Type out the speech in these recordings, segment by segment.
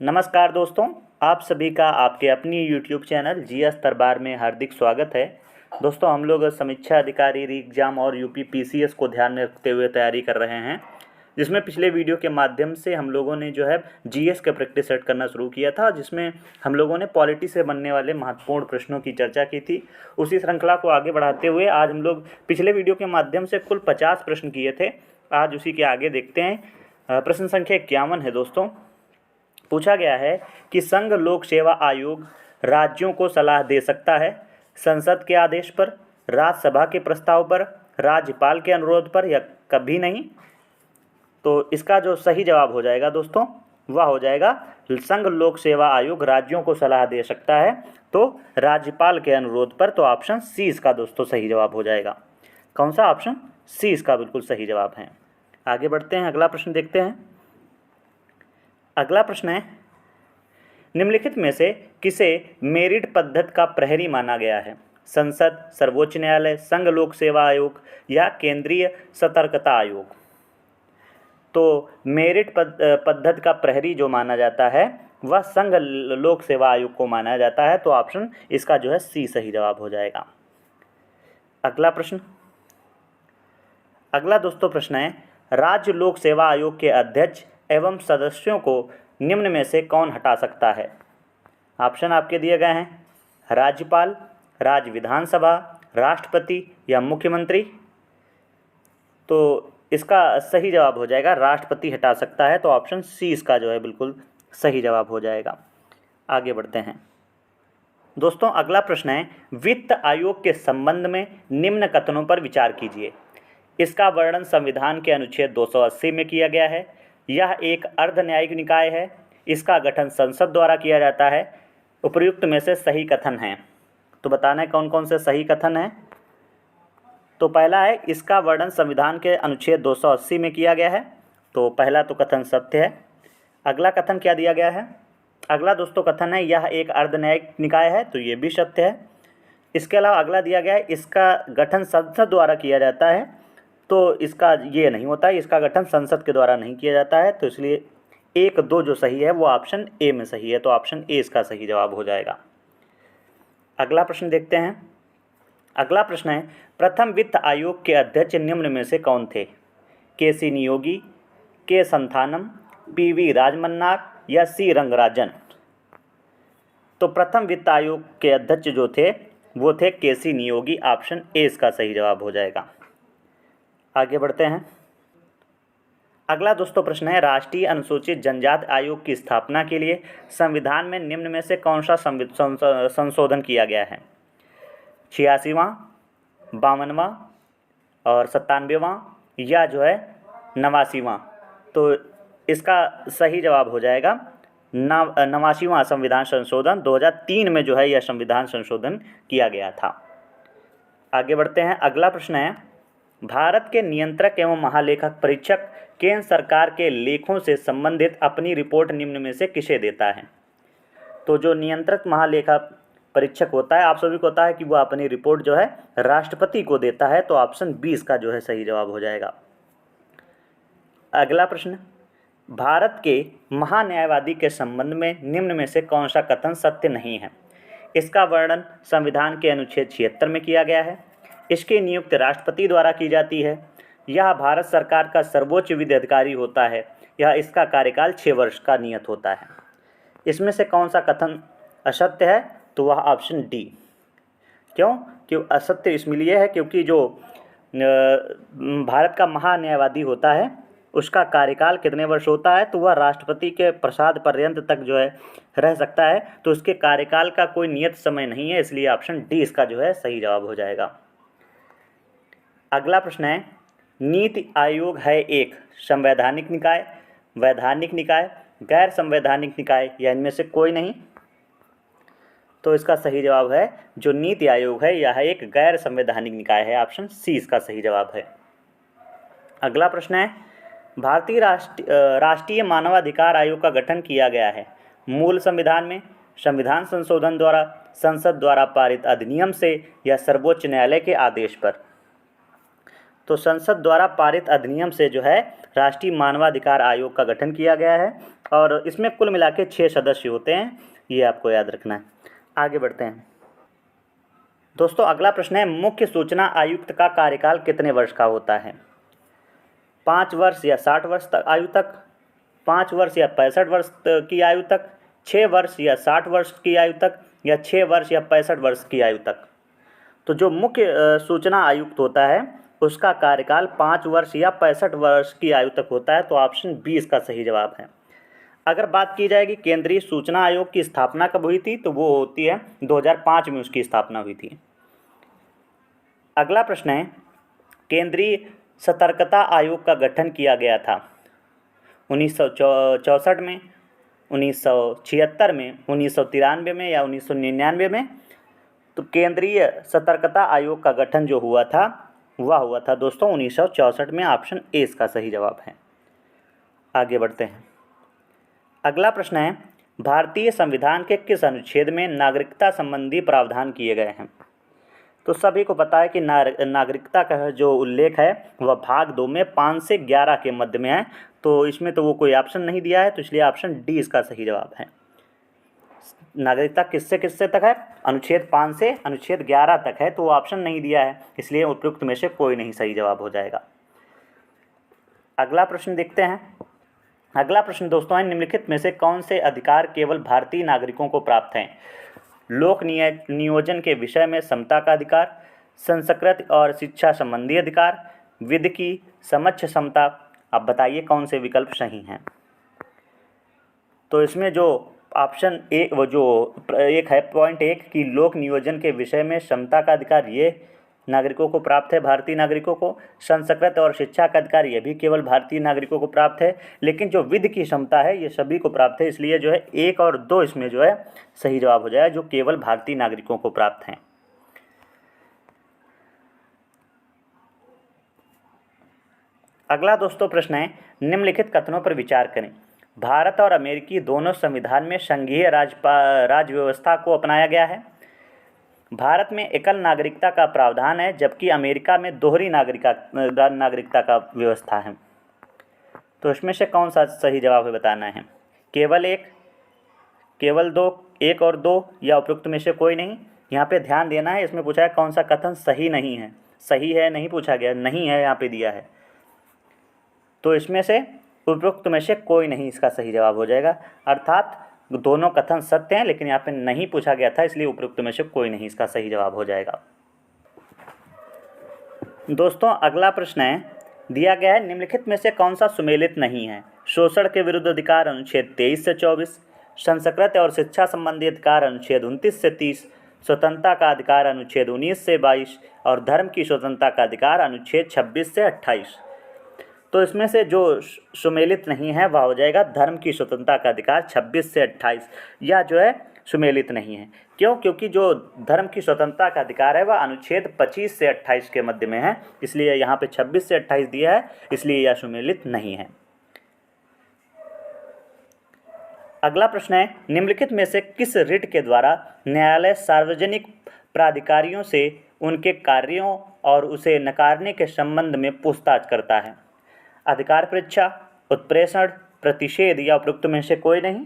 नमस्कार दोस्तों, आप सभी का आपके अपनी YouTube चैनल जीएस दरबार में हार्दिक स्वागत है। दोस्तों, हम लोग समीक्षा अधिकारी री एग्ज़ाम और यूपी पीसीएस को ध्यान में रखते हुए तैयारी कर रहे हैं, जिसमें पिछले वीडियो के माध्यम से हम लोगों ने जो है जीएस का प्रैक्टिस सेट करना शुरू किया था, जिसमें हम लोगों ने पॉलिटी से बनने वाले महत्वपूर्ण प्रश्नों की चर्चा की थी। उसी श्रृंखला को आगे बढ़ाते हुए आज हम लोग पिछले वीडियो के माध्यम से कुल 50 प्रश्न किए थे। आज उसी के आगे देखते हैं। प्रश्न संख्या 51 है दोस्तों। पूछा गया है कि संघ लोक सेवा आयोग राज्यों को सलाह दे सकता है संसद के आदेश पर, राज्यसभा के प्रस्ताव पर, राज्यपाल के अनुरोध पर या कभी नहीं। तो इसका जो सही जवाब हो जाएगा दोस्तों वह हो जाएगा संघ लोक सेवा आयोग राज्यों को सलाह दे सकता है तो राज्यपाल के अनुरोध पर। तो ऑप्शन सी इसका दोस्तों सही जवाब हो जाएगा। कौन सा? ऑप्शन सी इसका बिल्कुल सही जवाब है। आगे बढ़ते हैं, अगला प्रश्न देखते हैं। अगला प्रश्न है, निम्नलिखित में से किसे मेरिट पद्धति का प्रहरी माना गया है? संसद, सर्वोच्च न्यायालय, संघ लोक सेवा आयोग या केंद्रीय सतर्कता आयोग। तो मेरिट पद्धति का प्रहरी जो माना जाता है वह संघ लोक सेवा आयोग को माना जाता है। तो ऑप्शन इसका जो है सी सही जवाब हो जाएगा। अगला प्रश्न, अगला दोस्तों प्रश्न है, राज्य लोक सेवा आयोग के अध्यक्ष एवं सदस्यों को निम्न में से कौन हटा सकता है? ऑप्शन आपके दिए गए हैं, राज्यपाल, राज्य विधानसभा, राष्ट्रपति या मुख्यमंत्री। तो इसका सही जवाब हो जाएगा राष्ट्रपति हटा सकता है। तो ऑप्शन सी इसका जो है बिल्कुल सही जवाब हो जाएगा। आगे बढ़ते हैं दोस्तों। अगला प्रश्न है, वित्त आयोग के संबंध में निम्न कथनों पर विचार कीजिए। इसका वर्णन संविधान के अनुच्छेद 280 में किया गया है। यह एक अर्ध न्यायिक निकाय है। इसका गठन संसद द्वारा किया जाता है। उपर्युक्त में से सही कथन हैं। तो बताना है कौन कौन से सही कथन हैं। तो पहला है, इसका वर्णन संविधान के अनुच्छेद 280 में किया गया है। तो पहला तो कथन सत्य है। अगला कथन क्या दिया गया है? अगला दोस्तों कथन है, यह एक अर्ध न्यायिक निकाय है। तो ये भी सत्य है। इसके अलावा अगला दिया गया है, इसका गठन संसद द्वारा किया जाता है। तो इसका ये नहीं होता है, इसका गठन संसद के द्वारा नहीं किया जाता है। तो इसलिए 1, 2 जो सही है वो ऑप्शन ए में सही है। तो ऑप्शन ए इसका सही जवाब हो जाएगा। अगला प्रश्न देखते हैं। अगला प्रश्न है, प्रथम वित्त आयोग के अध्यक्ष निम्न में से कौन थे? के.सी. नियोगी, के. संथानम, पी.वी. राजमन्नार या सी. रंगराजन। तो प्रथम वित्त आयोग के अध्यक्ष जो थे वो थे के.सी. नियोगी। ऑप्शन ए इसका सही जवाब हो जाएगा। आगे बढ़ते हैं। अगला दोस्तों प्रश्न है, राष्ट्रीय अनुसूचित जनजाति आयोग की स्थापना के लिए संविधान में निम्न में से कौन सा संशोधन किया गया है? 86वां, 52वां और 97वां या जो है 89वां। तो इसका सही जवाब हो जाएगा 89वां संविधान संशोधन। 2003 में जो है यह संविधान संशोधन किया गया था। आगे बढ़ते हैं। अगला प्रश्न है, भारत के नियंत्रक एवं महालेखक परीक्षक केंद्र सरकार के लेखों से संबंधित अपनी रिपोर्ट निम्न में से किसे देता है? तो जो नियंत्रक महालेखा परीक्षक होता है, आप सभी को होता है कि वो अपनी रिपोर्ट जो है राष्ट्रपति को देता है। तो ऑप्शन बी इसका जो है सही जवाब हो जाएगा। अगला प्रश्न, भारत के महान्यायवादी के संबंध में निम्न में से कौन सा कथन सत्य नहीं है? इसका वर्णन संविधान के अनुच्छेद 76 में किया गया है। इसकी नियुक्ति राष्ट्रपति द्वारा की जाती है। यह भारत सरकार का सर्वोच्च विधि अधिकारी होता है। यह इसका कार्यकाल 6 वर्ष का नियत होता है। इसमें से कौन सा कथन असत्य है? तो वह ऑप्शन डी। क्यों? क्यों असत्य इसमें लिए है क्योंकि जो भारत का महान्यायवादी होता है उसका कार्यकाल कितने वर्ष होता है? तो वह राष्ट्रपति के प्रसाद पर्यंत तक जो है रह सकता है। तो उसके कार्यकाल का कोई नियत समय नहीं है। इसलिए ऑप्शन डी इसका जो है सही जवाब हो जाएगा। अगला प्रश्न है, नीति आयोग है एक संवैधानिक निकाय, वैधानिक निकाय, गैर संवैधानिक निकाय या इनमें से कोई नहीं। तो इसका सही जवाब है जो नीति आयोग है यह एक गैर संवैधानिक निकाय है। ऑप्शन सी इसका सही जवाब है। अगला प्रश्न है, भारतीय राष्ट्रीय मानवाधिकार आयोग का गठन किया गया है मूल संविधान में, संविधान संशोधन द्वारा, संसद द्वारा पारित अधिनियम से या सर्वोच्च न्यायालय के आदेश पर। तो संसद द्वारा पारित अधिनियम से जो है राष्ट्रीय मानवाधिकार आयोग का गठन किया गया है और इसमें कुल मिला के 6 सदस्य होते हैं, ये आपको याद रखना है। आगे बढ़ते हैं दोस्तों, अगला प्रश्न है मुख्य सूचना आयुक्त का कार्यकाल कितने वर्ष का होता है? 5 वर्ष या 60 वर्ष तक आयु तक, 5 वर्ष या 65 वर्ष की आयु तक, 6 वर्ष या 60 वर्ष की आयु तक, या 6 वर्ष या 65 वर्ष की आयु तक। तो जो मुख्य सूचना आयुक्त होता है उसका कार्यकाल 5 वर्ष या 65 वर्ष की आयु तक होता है, तो ऑप्शन बी इसका सही जवाब है। अगर बात की जाएगी केंद्रीय सूचना आयोग की स्थापना कब हुई थी, तो वो होती है 2005 में उसकी स्थापना हुई थी। अगला प्रश्न है केंद्रीय सतर्कता आयोग का गठन किया गया था 1964 में, 1976 में, 1993 में या 1999 में? तो केंद्रीय सतर्कता आयोग का गठन जो हुआ था वह हुआ था दोस्तों 1964 में। ऑप्शन ए इसका सही जवाब है। आगे बढ़ते हैं, अगला प्रश्न है भारतीय संविधान के किस अनुच्छेद में नागरिकता संबंधी प्रावधान किए गए हैं? तो सभी को पता है कि नागरिकता का जो उल्लेख है वह भाग 2 में 5 से 11 के मध्य में है, तो इसमें तो वो कोई ऑप्शन नहीं दिया है, तो इसलिए ऑप्शन डी इसका सही जवाब है। नागरिकता किससे किससे तक है? अनुच्छेद 5 से अनुच्छेद 11 तक है, तो वो ऑप्शन नहीं दिया है, इसलिए उपयुक्त में से कोई नहीं सही जवाब हो जाएगा। अगला प्रश्न देखते हैं। अगला प्रश्न दोस्तों है निम्नलिखित में से कौन से अधिकार केवल भारतीय नागरिकों को प्राप्त हैं? लोक नियोजन के विषय में समता का अधिकार, संस्कृति और शिक्षा संबंधी अधिकार, विधि की समक्ष समता। आप बताइए कौन से विकल्प सही हैं? तो इसमें जो ऑप्शन ए वो जो एक है पॉइंट 1 कि लोक नियोजन के विषय में समता का अधिकार ये नागरिकों को प्राप्त है, भारतीय नागरिकों को। संस्कृत और शिक्षा का अधिकार ये भी केवल भारतीय नागरिकों को प्राप्त है, लेकिन जो विधि की क्षमता है ये सभी को प्राप्त है, इसलिए जो है 1 और 2 इसमें जो है सही जवाब हो जाएगा, जो केवल भारतीय नागरिकों को प्राप्त हैं। अगला दोस्तों प्रश्न है निम्नलिखित कथनों पर विचार करें। भारत और अमेरिकी दोनों संविधान में संघीय राज व्यवस्था को अपनाया गया है। भारत में एकल नागरिकता का प्रावधान है, जबकि अमेरिका में दोहरी नागरिकता का व्यवस्था है। तो इसमें से कौन सा सही जवाब है बताना है? केवल 1, केवल 2, 1 और 2, या उपयुक्त में से कोई नहीं? यहाँ पे ध्यान देना है, इसमें पूछा है कौन सा कथन सही नहीं है। सही है नहीं पूछा गया, नहीं है यहाँ पे दिया है, तो इसमें से उपयुक्त में से कोई नहीं इसका सही जवाब हो जाएगा। अर्थात दोनों कथन सत्य हैं, लेकिन यहाँ पे नहीं पूछा गया था, इसलिए उपयुक्त में से कोई नहीं इसका सही जवाब हो जाएगा। दोस्तों अगला प्रश्न है दिया गया है निम्नलिखित में से कौन सा सुमेलित नहीं है? शोषण के विरुद्ध अधिकार अनुच्छेद 23 से 24, संस्कृति और शिक्षा संबंधी अधिकार अनुच्छेद 29 से 30, स्वतंत्रता का अधिकार अनुच्छेद 19 से 22 और धर्म की स्वतंत्रता का अधिकार अनुच्छेद 26 से 28। तो इसमें से जो सुमेलित नहीं है वह हो जाएगा धर्म की स्वतंत्रता का अधिकार 26 से 28, या जो है सुमेलित नहीं है। क्यों? क्योंकि जो धर्म की स्वतंत्रता का अधिकार है वह अनुच्छेद 25 से 28 के मध्य में है, इसलिए यहाँ पे 26 से 28 दिया है, इसलिए यह सुमेलित नहीं है। अगला प्रश्न है निम्नलिखित में से किस रिट के द्वारा न्यायालय सार्वजनिक प्राधिकारियों से उनके कार्यों और उसे नकारने के संबंध में पूछताछ करता है? अधिकार परीक्षा, उत्प्रेषण, प्रतिषेध, या उपयुक्त में से कोई नहीं?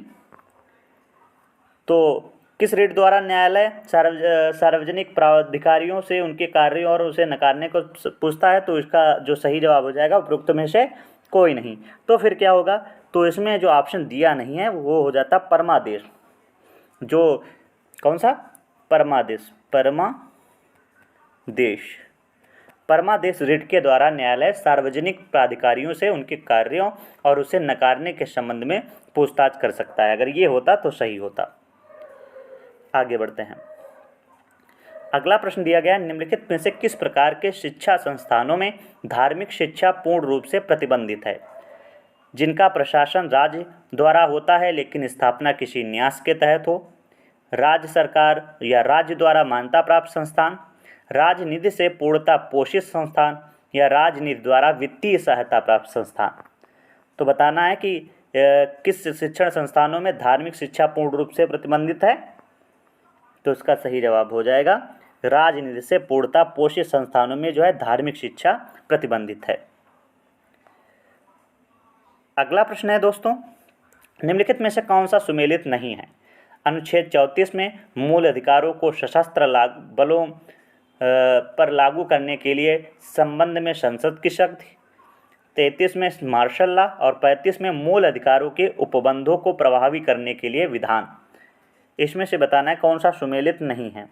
तो किस रिट द्वारा न्यायालय सार्वजनिक प्राधिकारियों से उनके कार्यों और उसे नकारने को पूछता है? तो इसका जो सही जवाब हो जाएगा उपयुक्त में से कोई नहीं। तो फिर क्या होगा? तो इसमें जो ऑप्शन दिया नहीं है वो हो जाता परमादेश। जो कौन सा? परमादेश। परमादेश रिट के द्वारा न्यायालय सार्वजनिक प्राधिकारियों से उनके कार्यों और उसे नकारने के संबंध में पूछताछ कर सकता है। अगर ये होता तो सही होता। आगे बढ़ते हैं। अगला प्रश्न दिया गया निम्नलिखित में से किस प्रकार के शिक्षा संस्थानों में धार्मिक शिक्षा पूर्ण रूप से प्रतिबंधित है? जिनका प्रशासन राज्य द्वारा होता है लेकिन स्थापना किसी न्यास के तहत हो, राज्य सरकार या राज्य द्वारा मान्यता प्राप्त संस्थान, राजनिधि से पूर्णतः पोषित संस्थान, या राजनिधि द्वारा वित्तीय सहायता प्राप्त संस्थान। तो बताना है कि किस शिक्षण संस्थानों में धार्मिक शिक्षा पूर्ण रूप से प्रतिबंधित है। तो इसका सही जवाब हो जाएगा राजनीति से पूर्णतः पोषित संस्थानों में जो है धार्मिक शिक्षा प्रतिबंधित है। अगला प्रश्न है दोस्तों, निम्नलिखित में से कौन सा सुमेलित नहीं है? अनुच्छेद 34 में मूल अधिकारों को सशस्त्र बलों पर लागू करने के लिए संबंध में संसद की शक्ति, 33 में मार्शल लॉ और 35 में मूल अधिकारों के उपबंधों को प्रभावी करने के लिए विधान। इसमें से बताना है कौन सा सुमेलित नहीं है।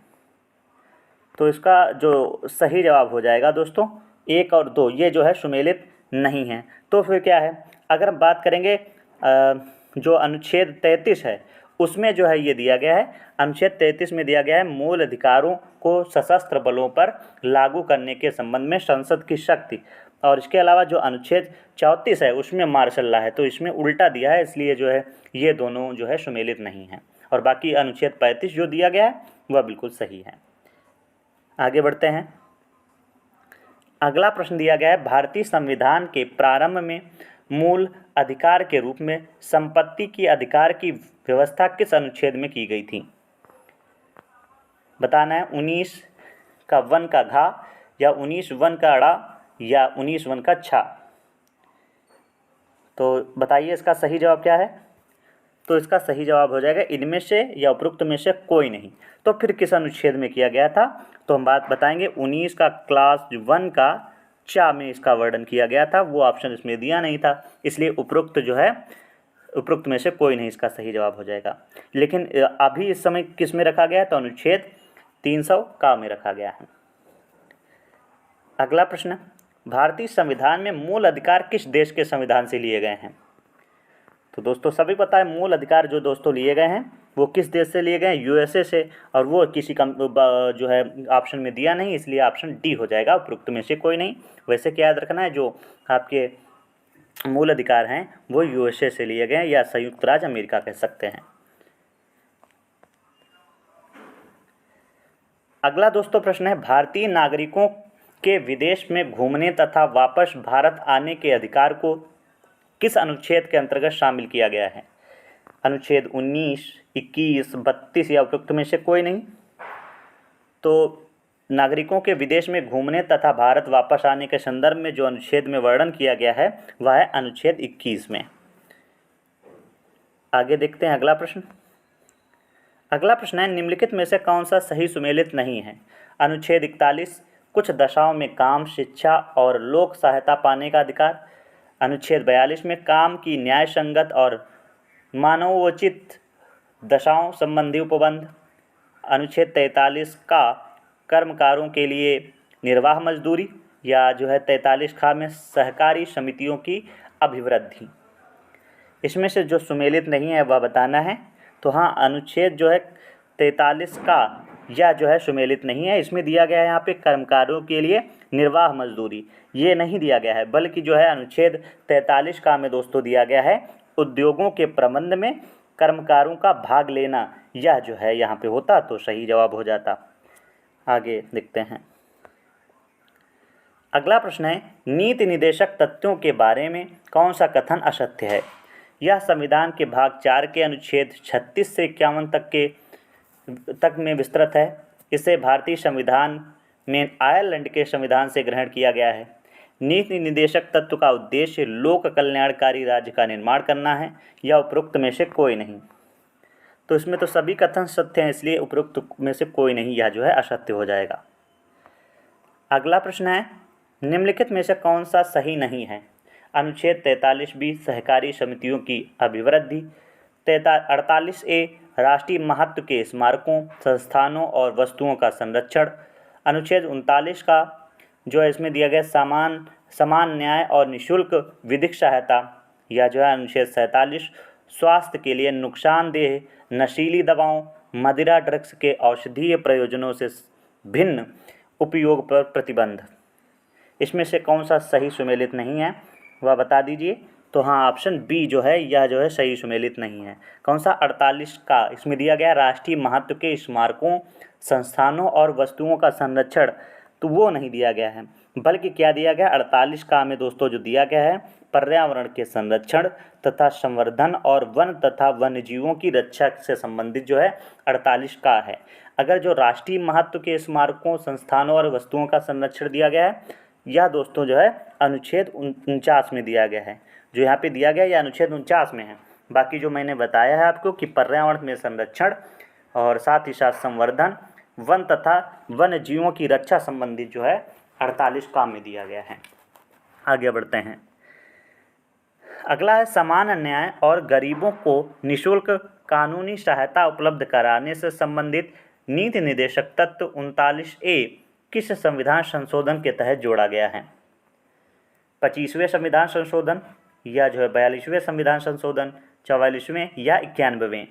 तो इसका जो सही जवाब हो जाएगा दोस्तों 1 और 2, ये जो है सुमेलित नहीं है। तो फिर क्या है, अगर हम बात करेंगे जो अनुच्छेद 33 है उसमें जो है ये दिया गया है, अनुच्छेद 33 में दिया गया है मूल अधिकारों को सशस्त्र बलों पर लागू करने के संबंध में संसद की शक्ति, और इसके अलावा जो अनुच्छेद 34 है उसमें मार्शल लॉ है, तो इसमें उल्टा दिया है, इसलिए जो है ये दोनों जो है सुमेलित नहीं है। और बाकी अनुच्छेद 35 जो दिया गया है वह बिल्कुल सही है। आगे बढ़ते हैं। अगला प्रश्न दिया गया है, भारतीय संविधान के प्रारंभ में मूल अधिकार के रूप में संपत्ति की अधिकार की व्यवस्था किस अनुच्छेद में की गई थी? बताना है 19 का वन का घा या 19 वन का अड़ा या 19 वन का छा। तो बताइए इसका सही जवाब क्या है? तो इसका सही जवाब हो जाएगा इनमें से या उपरोक्त में से कोई नहीं। तो फिर किस अनुच्छेद में किया गया था? तो हम बात बताएंगे 19 का क्लास 1 का चा में इसका वर्णन किया गया था, वो ऑप्शन इसमें दिया नहीं था, इसलिए उपरोक्त जो है उपरोक्त में से कोई नहीं इसका सही जवाब हो जाएगा। लेकिन अभी इस समय किस में रखा गया है? तो अनुच्छेद 300 का में रखा गया है। अगला प्रश्न, भारतीय संविधान में मूल अधिकार किस देश के संविधान से लिए गए हैं? तो दोस्तों सभी पता है मूल अधिकार जो दोस्तों लिए गए हैं वो किस देश से लिए गए हैं? यूएसए से, और वो किसी का जो है ऑप्शन में दिया नहीं, इसलिए ऑप्शन डी हो जाएगा, उपरोक्त में से कोई नहीं। वैसे क्या याद रखना है, जो आपके मूल अधिकार हैं वो यूएसए से लिए गए हैं या संयुक्त राज्य अमेरिका कह सकते हैं। अगला दोस्तों प्रश्न है, भारतीय नागरिकों के विदेश में घूमने तथा वापस भारत आने के अधिकार को किस अनुच्छेद के अंतर्गत शामिल किया गया है? अनुच्छेद 19, 21, 32 या उपरोक्त में से कोई नहीं। तो नागरिकों के विदेश में घूमने तथा भारत वापस आने के संदर्भ में जो अनुच्छेद में वर्णन किया गया है वह है अनुच्छेद 21 में। आगे देखते हैं अगला प्रश्न। अगला प्रश्न है, निम्नलिखित में से कौन सा सही सुमेलित नहीं है? अनुच्छेद 41 कुछ दशाओं में काम, शिक्षा और लोक सहायता पाने का अधिकार। अनुच्छेद 42 में काम की न्याय संगत और मानवोचित दशाओं संबंधी उपबंध। अनुच्छेद 43 का कर्मकारों के लिए निर्वाह मजदूरी, या जो है 43 खा में सहकारी समितियों की अभिवृद्धि। इसमें से जो सुमेलित नहीं है वह बताना है। तो हाँ, अनुच्छेद जो है 43 का या जो है सुमेलित नहीं है। इसमें दिया गया है यहाँ पे कर्मकारों के लिए निर्वाह मजदूरी, ये नहीं दिया गया है, बल्कि जो है अनुच्छेद 43 का में दोस्तों दिया गया है उद्योगों के प्रबंध में कर्मकारों का भाग लेना, यह जो है यहाँ पे होता तो सही जवाब हो जाता। आगे देखते हैं। अगला प्रश्न है, नीति निर्देशक तथ्यों के बारे में कौन सा कथन असत्य है? यह संविधान के भाग 4 के अनुच्छेद 36 से 51 तक में विस्तृत है। इसे भारतीय संविधान में आयरलैंड के संविधान से ग्रहण किया गया है। नीति निर्देशक तत्व का उद्देश्य लोक कल्याणकारी राज्य का निर्माण करना है, या उपरोक्त में से कोई नहीं। तो इसमें तो सभी कथन सत्य हैं, इसलिए उपरोक्त में से कोई नहीं, यह जो है असत्य हो जाएगा। अगला प्रश्न है, निम्नलिखित में से कौन सा सही नहीं है? अनुच्छेद 43B सहकारी समितियों की अभिवृद्धि, 48A राष्ट्रीय महत्व के स्मारकों, संस्थानों और वस्तुओं का संरक्षण, अनुच्छेद 39 का जो है इसमें दिया गया समान न्याय और निःशुल्क विधिक सहायता, या जो है अनुच्छेद 47 स्वास्थ्य के लिए नुकसानदेह नशीली दवाओं, मदिरा ड्रग्स के औषधीय प्रयोजनों से भिन्न उपयोग पर प्रतिबंध। इसमें से कौन सा सही सुमेलित नहीं है वह बता दीजिए। तो हाँ, ऑप्शन बी जो है यह जो है सही सुमेलित नहीं है। कौन सा? 48 का, इसमें दिया गया राष्ट्रीय महत्व के स्मारकों, संस्थानों और वस्तुओं का संरक्षण, तो वो नहीं दिया गया है, बल्कि क्या दिया गया 48 का में दोस्तों जो दिया गया है पर्यावरण के संरक्षण तथा संवर्धन और वन तथा वन्यजीवों की रक्षा से संबंधित जो है 48 का है। अगर जो राष्ट्रीय महत्व के स्मारकों, संस्थानों और वस्तुओं का संरक्षण दिया गया है, यह दोस्तों जो है अनुच्छेद 49 में दिया गया है। जो यहाँ पे दिया गया है यह अनुच्छेद 49 में है। बाकी जो मैंने बताया है आपको कि पर्यावरण में संरक्षण और साथ ही साथ संवर्धन, वन तथा वन्य जीवों की रक्षा संबंधित जो है 48 काम में दिया गया है। आगे बढ़ते हैं। अगला है समान न्याय और गरीबों को निःशुल्क कानूनी सहायता उपलब्ध कराने से संबंधित नीति निर्देशक तत्व 39A किस संविधान संशोधन के तहत जोड़ा गया है? 25वें संविधान संशोधन या जो है 42वें संविधान संशोधन, 44वें या 91वें?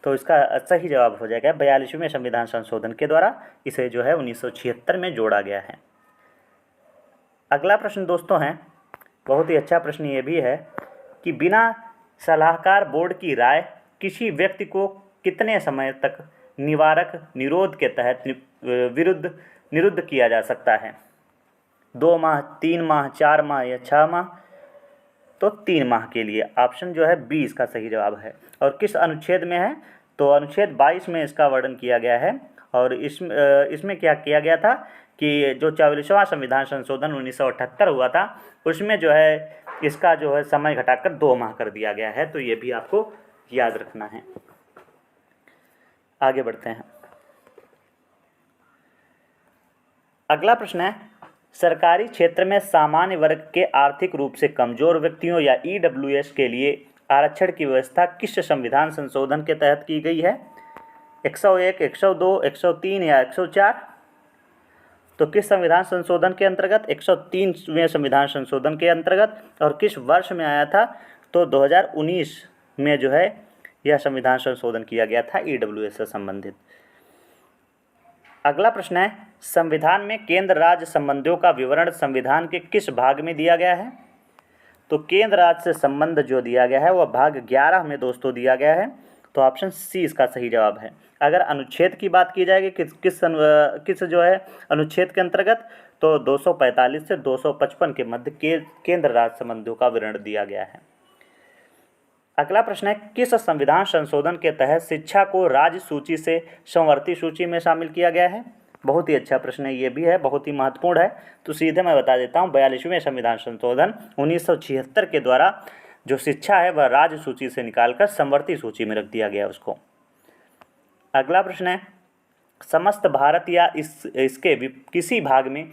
तो इसका सही जवाब हो जाएगा 42वें संविधान संशोधन के द्वारा इसे जो है 1976 में जोड़ा गया है। अगला प्रश्न दोस्तों है, बहुत ही अच्छा प्रश्न ये भी है कि बिना सलाहकार बोर्ड की राय किसी व्यक्ति को कितने समय तक निवारक निरोध के तहत निरुद्ध किया जा सकता है? 2 माह, 3 माह, 4 माह या 6 माह? तो 3 माह के लिए ऑप्शन जो है 20 का सही जवाब है। और किस अनुच्छेद में है? तो अनुच्छेद 22 में इसका वर्णन किया गया है। और इसमें क्या किया गया था कि जो 44वां संविधान संशोधन 1978 हुआ था उसमें जो है इसका जो है समय घटाकर 2 माह कर दिया गया है। तो ये भी आपको याद रखना है। आगे बढ़ते हैं। अगला प्रश्न है, सरकारी क्षेत्र में सामान्य वर्ग के आर्थिक रूप से कमजोर व्यक्तियों या EWS के लिए आरक्षण की व्यवस्था किस संविधान संशोधन के तहत की गई है? 101, 102, 103 या 104? तो किस संविधान संशोधन के अंतर्गत? 103वें संविधान संशोधन के अंतर्गत। और किस वर्ष में आया था? तो 2019 में जो है यह संविधान संशोधन किया गया था EWS से संबंधित। अगला प्रश्न है, संविधान में केंद्र राज्य संबंधों का विवरण संविधान के किस भाग में दिया गया है? तो केंद्र राज्य से संबंध जो दिया गया है वह भाग 11 में दोस्तों दिया गया है। तो ऑप्शन सी इसका सही जवाब है। अगर अनुच्छेद की बात की जाएगी किस जो है अनुच्छेद के अंतर्गत, तो 245 से 255 के मध्य केंद्र राज्य संबंधों का विवरण दिया गया है। अगला प्रश्न है, किस संविधान संशोधन के तहत शिक्षा को राज्य सूची से संवर्ती सूची में शामिल किया गया है? बहुत ही अच्छा प्रश्न है, ये भी है, बहुत ही महत्वपूर्ण है। तो सीधे मैं बता देता हूँ, 42वें संविधान संशोधन 1976 के द्वारा जो शिक्षा है वह राज्य सूची से निकालकर संवर्ती सूची में रख दिया गया उसको। अगला प्रश्न है, समस्त भारत या इसके किसी भाग में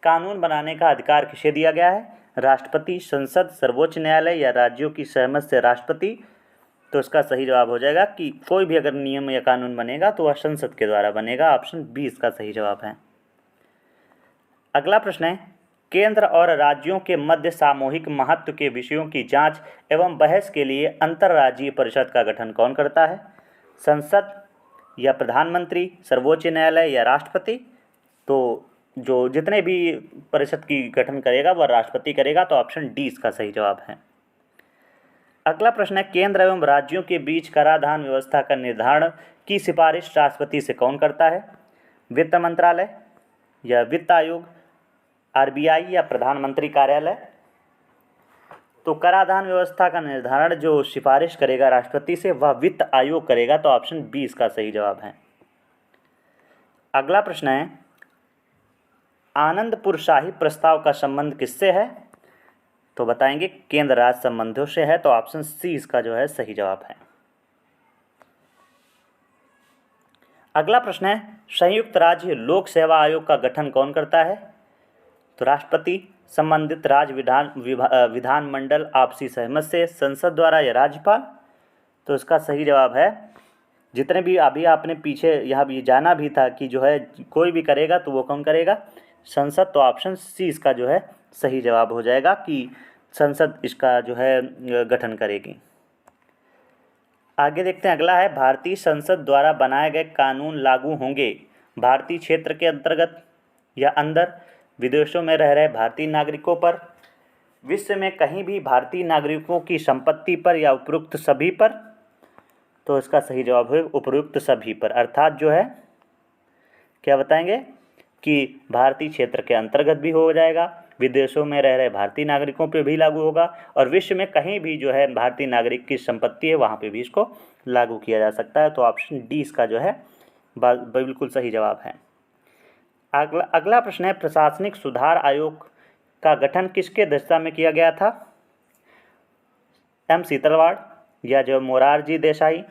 कानून बनाने का अधिकार किसे दिया गया है? राष्ट्रपति, संसद, सर्वोच्च न्यायालय या राज्यों की सहमति से राष्ट्रपति? तो इसका सही जवाब हो जाएगा कि कोई भी अगर नियम या कानून बनेगा तो वह संसद के द्वारा बनेगा। ऑप्शन 20 का सही जवाब है। अगला प्रश्न है, केंद्र और राज्यों के मध्य सामूहिक महत्व के विषयों की जांच एवं बहस के लिए अंतर्राज्यीय परिषद का गठन कौन करता है? संसद या प्रधानमंत्री, सर्वोच्च न्यायालय या राष्ट्रपति? तो जो जितने भी परिषद की गठन करेगा वह राष्ट्रपति करेगा। तो ऑप्शन डी इसका सही जवाब है। अगला प्रश्न है, केंद्र एवं राज्यों के बीच कराधान व्यवस्था का निर्धारण की सिफारिश राष्ट्रपति से कौन करता है? वित्त मंत्रालय या वित्त आयोग, RBI या प्रधानमंत्री कार्यालय? तो कराधान व्यवस्था का निर्धारण जो सिफारिश करेगा राष्ट्रपति से वह वित्त आयोग करेगा। तो ऑप्शन 20 का सही जवाब है। अगला प्रश्न है, आनंदपुर शाही प्रस्ताव का संबंध किससे है? तो बताएंगे केंद्र राज्य संबंधों से है। तो ऑप्शन सी इसका जो है सही जवाब है। अगला प्रश्न है, संयुक्त राज्य लोक सेवा आयोग का गठन कौन करता है? तो राष्ट्रपति, संबंधित राज्य विधानमंडल आपसी सहमति से, संसद द्वारा या राज्यपाल? तो इसका सही जवाब है, जितने भी अभी आपने पीछे यहाँ भी जाना भी था कि जो है कोई भी करेगा तो वो कौन करेगा? संसद। तो ऑप्शन सी इसका जो है सही जवाब हो जाएगा कि संसद इसका जो है गठन करेगी। आगे देखते हैं। अगला है, भारतीय संसद द्वारा बनाए गए कानून लागू होंगे भारतीय क्षेत्र के अंतर्गत या अंदर विदेशों में रह रहे भारतीय नागरिकों पर, विश्व में कहीं भी भारतीय नागरिकों की संपत्ति पर या उपरोक्त सभी पर? तो इसका सही जवाब है उपरोक्त सभी पर। अर्थात जो है क्या बताएंगे कि भारतीय क्षेत्र के अंतर्गत भी हो जाएगा, विदेशों में रह रहे भारतीय नागरिकों पे भी लागू होगा और विश्व में कहीं भी जो है भारतीय नागरिक की संपत्ति है वहाँ पे भी इसको लागू किया जा सकता है। तो ऑप्शन डी इसका जो है बिल्कुल सही जवाब है। अगला प्रश्न है, प्रशासनिक सुधार आयोग का गठन किसके अध्यक्षता में किया गया था? एम सीतलवाड़ या जो मोरारजी देसाई,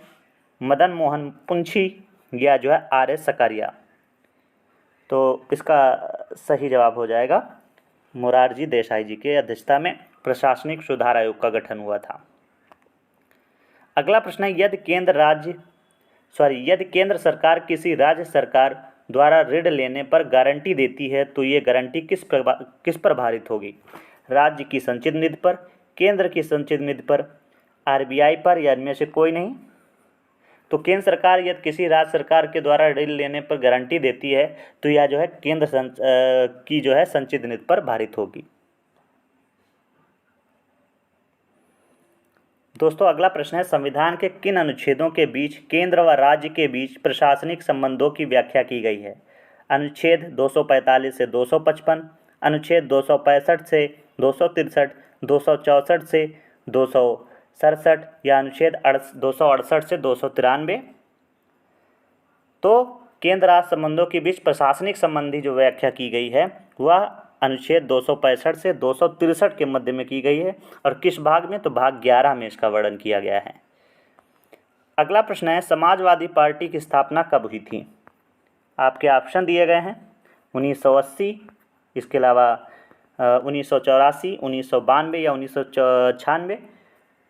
मदन मोहन पुंछी या जो है आर एस सकारिया। तो इसका सही जवाब हो जाएगा मोरारजी देसाई जी के अध्यक्षता में प्रशासनिक सुधार आयोग का गठन हुआ था। अगला प्रश्न है, यदि केंद्र सरकार किसी राज्य सरकार द्वारा ऋण लेने पर गारंटी देती है तो ये गारंटी किस पर भारित होगी? राज्य की संचित निधि पर, केंद्र की संचित निधि पर, आरबीआई पर या इनमें से कोई नहीं? तो केंद्र सरकार यदि किसी राज्य सरकार के द्वारा ऋण लेने पर गारंटी देती है तो यह जो है केंद्र की जो है संचित निधि पर भारित होगी। दोस्तों अगला प्रश्न है, संविधान के किन अनुच्छेदों के बीच केंद्र व राज्य के बीच प्रशासनिक संबंधों की व्याख्या की गई है? अनुच्छेद 245 से 255, अनुच्छेद 265 से 263, 264 से 267 या अनुच्छेद 268 से 293। तो केंद्र राज्य संबंधों के बीच प्रशासनिक संबंधी जो व्याख्या की गई है वह अनुच्छेद 265 से 263 के मध्य में की गई है। और किस भाग में? तो भाग 11 में इसका वर्णन किया गया है। अगला प्रश्न है, समाजवादी पार्टी की स्थापना कब हुई थी? आपके ऑप्शन दिए गए हैं 1980, इसके अलावा 1984, 1992 या 1996।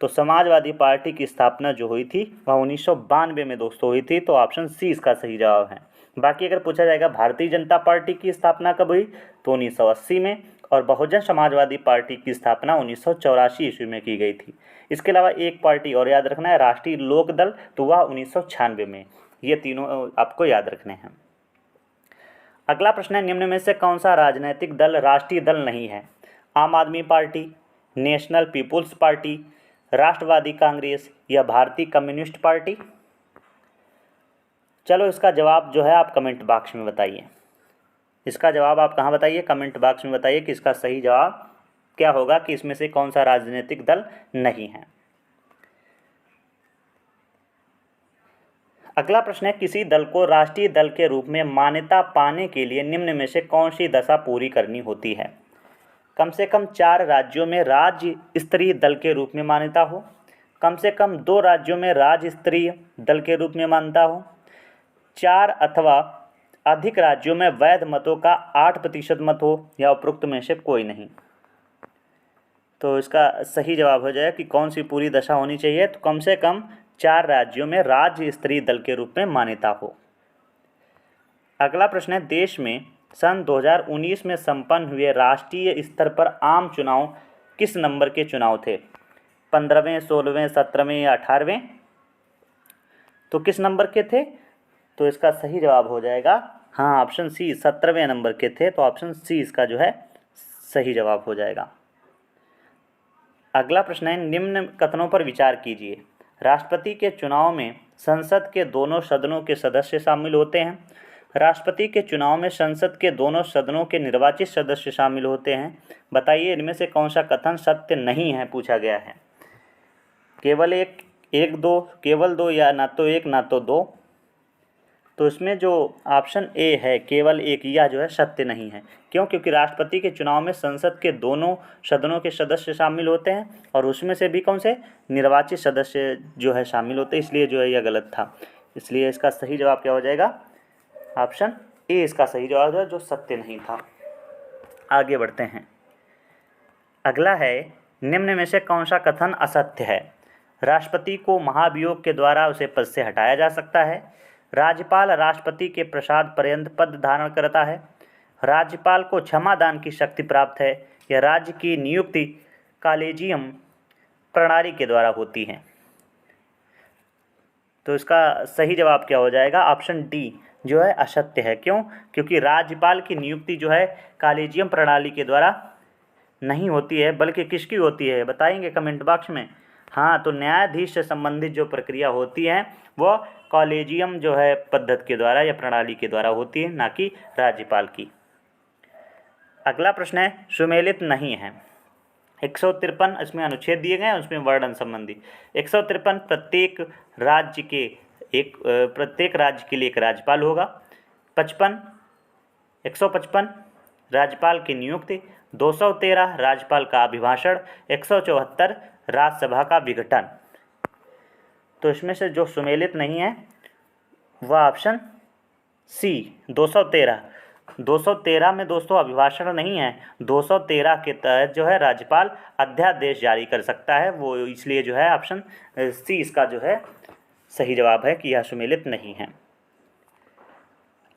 तो समाजवादी पार्टी की स्थापना जो हुई थी वह 1992 में दोस्तों हुई थी। तो ऑप्शन सी इसका सही जवाब है। बाकी अगर पूछा जाएगा भारतीय जनता पार्टी की स्थापना कब हुई तो 1980 में, और बहुजन समाजवादी पार्टी की स्थापना 1984 ईस्वी में की गई थी। इसके अलावा एक पार्टी और याद रखना है, राष्ट्रीय लोक दल, तो वह 1996 में। ये तीनों आपको याद रखने हैं। अगला प्रश्न है, निम्न में से कौन सा राजनीतिक दल राष्ट्रीय दल नहीं है? आम आदमी पार्टी, नेशनल पीपुल्स पार्टी, राष्ट्रवादी कांग्रेस या भारतीय कम्युनिस्ट पार्टी? चलो इसका जवाब जो है आप कमेंट बॉक्स में बताइए। इसका जवाब आप कहाँ बताइए? कमेंट बॉक्स में बताइए कि इसका सही जवाब क्या होगा, कि इसमें से कौन सा राजनीतिक दल नहीं है। अगला प्रश्न है, किसी दल को राष्ट्रीय दल के रूप में मान्यता पाने के लिए निम्न में से कौन सी दशा पूरी करनी होती है? कम से कम 4 राज्यों में राज्य स्तरीय दल के रूप में मान्यता हो, कम से कम 2 राज्यों में राज्य स्तरीय दल के रूप में मान्यता हो, 4 अथवा अधिक राज्यों में वैध मतों का 8% मत हो, या उपरोक्त में से कोई नहीं। तो इसका सही जवाब हो जाएगा कि कौन सी पूरी दशा होनी चाहिए? तो कम से कम 4 राज्यों में राज्य स्तरीय दल के रूप में मान्यता हो। अगला प्रश्न है, देश में सन 2019 में संपन्न हुए राष्ट्रीय स्तर पर आम चुनाव किस नंबर के चुनाव थे? 15वें, 16वें, 17वें या 18वें? तो किस नंबर के थे? तो इसका सही जवाब हो जाएगा हाँ ऑप्शन सी, 17वें नंबर के थे। तो ऑप्शन सी इसका जो है सही जवाब हो जाएगा। अगला प्रश्न है, निम्न कथनों पर विचार कीजिए। राष्ट्रपति के चुनाव में संसद के दोनों सदनों के सदस्य शामिल होते हैं। राष्ट्रपति के चुनाव में संसद के दोनों सदनों के निर्वाचित सदस्य शामिल होते हैं। बताइए इनमें से कौन सा कथन सत्य नहीं है, पूछा गया है। केवल केवल दो या ना तो एक ना तो दो। तो इसमें जो ऑप्शन ए है केवल एक, यह जो है सत्य नहीं है। क्यों? क्योंकि राष्ट्रपति के चुनाव में संसद के दोनों सदनों के सदस्य शामिल होते हैं और उसमें से भी कौन से निर्वाचित सदस्य जो है शामिल होते हैं, इसलिए जो है यह गलत था। इसलिए इसका सही जवाब क्या हो जाएगा? ऑप्शन ए इसका सही जवाब है, जो सत्य नहीं था। आगे बढ़ते हैं। अगला है, निम्न में से कौन सा कथन असत्य है? राष्ट्रपति को महाभियोग के द्वारा उसे पद से हटाया जा सकता है। राज्यपाल राष्ट्रपति के प्रसाद पर्यंत पद धारण करता है। राज्यपाल को क्षमादान की शक्ति प्राप्त है, या राज्य की नियुक्ति कॉलेजियम प्रणाली के द्वारा होती है। तो इसका सही जवाब क्या हो जाएगा? ऑप्शन डी जो है असत्य है। क्यों? क्योंकि राज्यपाल की नियुक्ति जो है कॉलेजियम प्रणाली के द्वारा नहीं होती है, बल्कि किसकी होती है बताएंगे कमेंट बॉक्स में। हाँ, तो न्यायाधीश से संबंधित जो प्रक्रिया होती है वो कॉलेजियम जो है पद्धति के द्वारा या प्रणाली के द्वारा होती है, ना कि राज्यपाल की। अगला प्रश्न है सुमेलित नहीं है। 153 इसमें अनुच्छेद दिए गए हैं, उसमें वर्णन संबंधी। 153 प्रत्येक राज्य के लिए एक राज्यपाल होगा। 155 राज्यपाल की नियुक्ति। 213 राज्यपाल का अभिभाषण। 174 राज्यसभा का विघटन। तो इसमें से जो सुमेलित नहीं है वह ऑप्शन सी 213 में दोस्तों अभिभाषण नहीं है। 213 के तहत जो है राज्यपाल अध्यादेश जारी कर सकता है, वो इसलिए जो है ऑप्शन सी इसका जो है सही जवाब है कि यह सुमेलित नहीं है।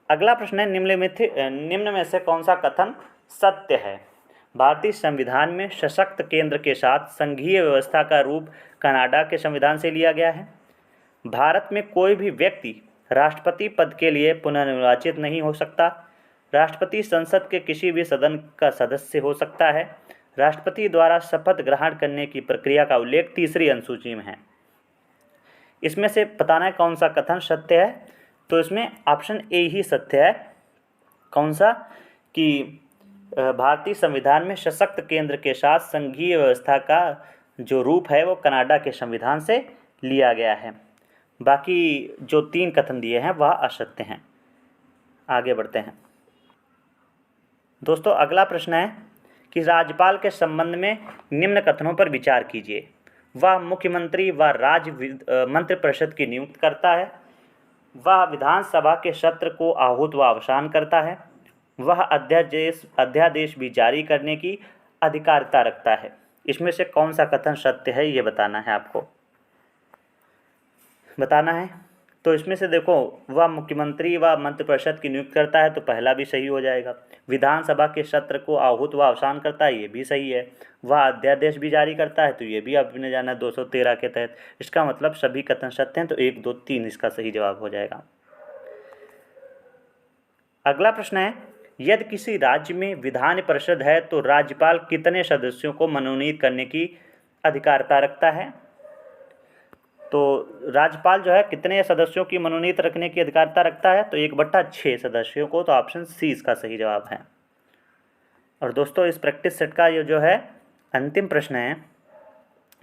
अगला प्रश्न है निम्न में से कौन सा कथन सत्य है? भारतीय संविधान में सशक्त केंद्र के साथ संघीय व्यवस्था का रूप कनाडा के संविधान से लिया गया है। भारत में कोई भी व्यक्ति राष्ट्रपति पद के लिए पुनर्निर्वाचित नहीं हो सकता। राष्ट्रपति संसद के किसी भी सदन का सदस्य हो सकता है। राष्ट्रपति द्वारा शपथ ग्रहण करने की प्रक्रिया का उल्लेख तीसरी अनुसूची में है। इसमें से बताना है कौन सा कथन सत्य है। तो इसमें ऑप्शन ए ही सत्य है। कौन सा? कि भारतीय संविधान में सशक्त केंद्र के साथ संघीय व्यवस्था का जो रूप है वो कनाडा के संविधान से लिया गया है। बाकी जो 3 कथन दिए हैं वह असत्य हैं। आगे बढ़ते हैं दोस्तों। अगला प्रश्न है कि राज्यपाल के संबंध में निम्न कथनों पर विचार कीजिए। वह मुख्यमंत्री व राज्य मंत्रिपरिषद की नियुक्ति करता है। वह विधानसभा के सत्र को आहूत व अवसान करता है। वह अध्यादेश भी जारी करने की अधिकारिता रखता है। इसमें से कौन सा कथन सत्य है ये बताना है आपको, बताना है। तो इसमें से देखो, वह मुख्यमंत्री व मंत्रिपरिषद की नियुक्ति करता है तो पहला भी सही हो जाएगा। विधानसभा के सत्र को आहूत व अवसान करता है, ये भी सही है। वह अध्यादेश भी जारी करता है तो ये भी आपने जाना 213 के तहत। इसका मतलब सभी कथन सत्य हैं, तो 1, 2, 3 इसका सही जवाब हो जाएगा। अगला प्रश्न है यदि किसी राज्य में विधान परिषद है तो राज्यपाल कितने सदस्यों को मनोनीत करने की अधिकारिता रखता है? तो राज्यपाल जो है कितने सदस्यों की मनोनीत रखने की अधिकारिता रखता है? तो 1/6 सदस्यों को। तो ऑप्शन सी इसका सही जवाब है। और दोस्तों इस प्रैक्टिस सेट का ये जो है अंतिम प्रश्न है,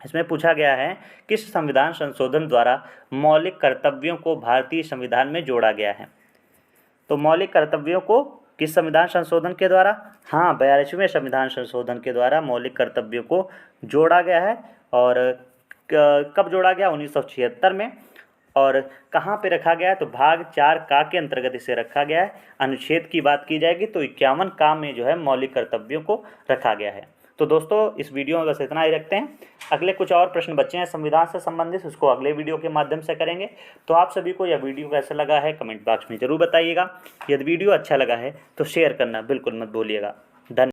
इसमें पूछा गया है किस संविधान संशोधन द्वारा मौलिक कर्तव्यों को भारतीय संविधान में जोड़ा गया है? तो मौलिक कर्तव्यों को किस संविधान संशोधन के द्वारा? हाँ, 42वें संविधान संशोधन के द्वारा मौलिक कर्तव्यों को जोड़ा गया है। और कब जोड़ा गया? 1976 में। और कहाँ पे रखा गया है? तो भाग 4 का के अंतर्गत इसे रखा गया है। अनुच्छेद की बात की जाएगी तो 51 का में जो है मौलिक कर्तव्यों को रखा गया है। तो दोस्तों इस वीडियो में बस इतना ही रखते हैं। अगले कुछ और प्रश्न बचे हैं संविधान से संबंधित, उसको अगले वीडियो के माध्यम से करेंगे। तो आप सभी को यह वीडियो कैसा लगा है कमेंट बॉक्स में ज़रूर बताइएगा। यदि वीडियो अच्छा लगा है तो शेयर करना बिल्कुल मत भूलिएगा।